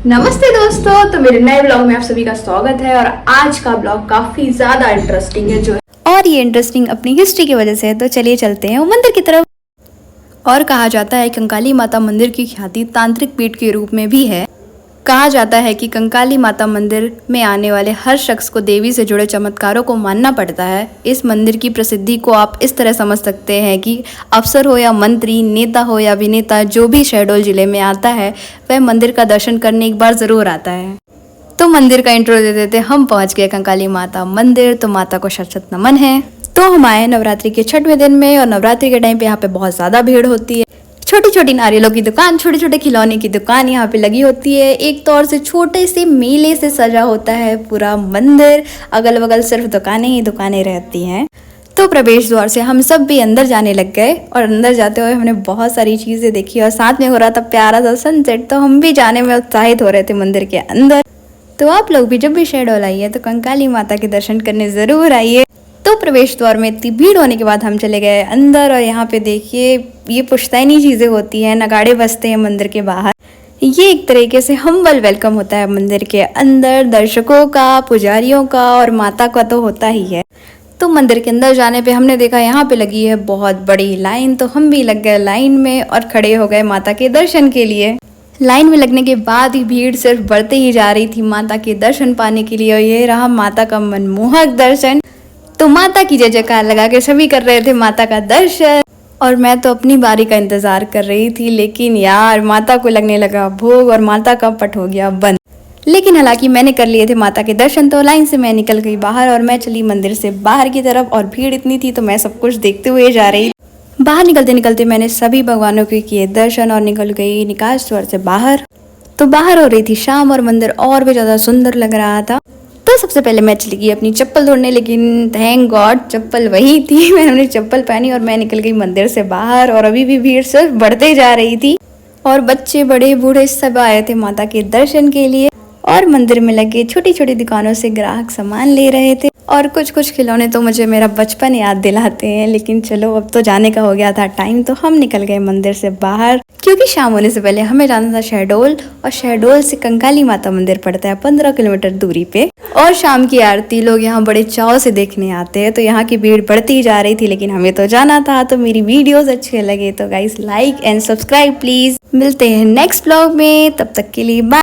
नमस्ते दोस्तों, तो मेरे नए ब्लॉग में आप सभी का स्वागत है। और आज का ब्लॉग काफी ज्यादा इंटरेस्टिंग है और ये इंटरेस्टिंग अपनी हिस्ट्री की वजह से है। तो चलिए चलते हैं वो मंदिर की तरफ। और कहा जाता है कंकाली माता मंदिर की ख्याति तांत्रिक पीठ के रूप में भी है। कहा जाता है कि कंकाली माता मंदिर में आने वाले हर शख्स को देवी से जुड़े चमत्कारों को मानना पड़ता है। इस मंदिर की प्रसिद्धि को आप इस तरह समझ सकते हैं कि अफसर हो या मंत्री, नेता हो या अभिनेता, जो भी शहडोल जिले में आता है वह मंदिर का दर्शन करने एक बार जरूर आता है। तो मंदिर का इंट्रो दे देते हम पहुंच गए कंकाली माता मंदिर। तो माता को शत शत नमन है। तो हम आए नवरात्रि के 6वें दिन में, और नवरात्रि के टाइम पे यहाँ पे बहुत ज्यादा भीड़ होती है। छोटी छोटी नारियलों की दुकान, छोटे छोटे खिलौने की दुकान यहाँ पे लगी होती है। एक तौर से छोटे से मेले से सजा होता है पूरा मंदिर। अगल बगल सिर्फ दुकानें ही दुकानें रहती हैं। तो प्रवेश द्वार से हम सब भी अंदर जाने लग गए, और अंदर जाते हुए हमने बहुत सारी चीजें देखी और साथ में हो रहा था प्यारा सा सनसेट। तो हम भी जाने में उत्साहित हो रहे थे मंदिर के अंदर। तो आप लोग भी जब भी शहडोल आइए तो कंकाली माता के दर्शन करने जरूर आइए। तो प्रवेश द्वार में इतनी भीड़ होने के बाद हम चले गए अंदर, और यहाँ पे देखिए ये पुश्तैनी चीजें होती हैं, नगाड़े बजते हैं मंदिर के बाहर। ये एक तरीके से हम्बल वेलकम होता है मंदिर के अंदर। दर्शकों का, पुजारियों का और माता का तो होता ही है। तो मंदिर के अंदर जाने पे हमने देखा यहाँ पे लगी है बहुत बड़ी लाइन। तो हम भी लग गए लाइन में और खड़े हो गए माता के दर्शन के लिए। लाइन में लगने के बाद ही भीड़ सिर्फ बढ़ते ही जा रही थी माता के दर्शन पाने के लिए। और ये रहा माता का मनमोहक दर्शन। तो माता की जय जयकार लगा के सभी कर रहे थे माता का दर्शन, और मैं तो अपनी बारी का इंतजार कर रही थी। लेकिन यार माता को लगने लगा भोग और माता का पट हो गया बंद। लेकिन हालांकि मैंने कर लिए थे माता के दर्शन, तो लाइन से मैं निकल गई बाहर और मैं चली मंदिर से बाहर की तरफ। और भीड़ इतनी थी तो मैं सब कुछ देखते हुए जा रही। बाहर निकलते निकलते मैंने सभी भगवानों के किए दर्शन और निकल गई निकास द्वार से बाहर। तो बाहर हो रही थी शाम और मंदिर और भी ज्यादा सुंदर लग रहा था। तो सबसे पहले मैं चली गई अपनी चप्पल ढूंढने, लेकिन थैंक गॉड चप्पल वही थी। मैंने अपनी चप्पल पहनी और मैं निकल गई मंदिर से बाहर। और अभी भी भीड़ सिर्फ बढ़ते जा रही थी, और बच्चे, बड़े, बूढ़े सब आए थे माता के दर्शन के लिए। और मंदिर में लगे छोटी छोटी दुकानों से ग्राहक सामान ले रहे थे। और कुछ कुछ खिलौने तो मुझे मेरा बचपन याद दिलाते हैं। लेकिन चलो अब तो जाने का हो गया था टाइम, तो हम निकल गए मंदिर से बाहर, क्योंकि शाम होने से पहले हमें जाना था शहडोल। और शहडोल से कंकाली माता मंदिर पड़ता है 15 किलोमीटर दूरी पे। और शाम की आरती लोग यहाँ बड़े चाव से देखने आते हैं। तो यहाँ की भीड़ बढ़ती जा रही थी, लेकिन हमें तो जाना था। तो मेरी वीडियोस अच्छे लगे तो guys like and subscribe please. मिलते हैं नेक्स्ट ब्लॉग में, तब तक के लिए बाय।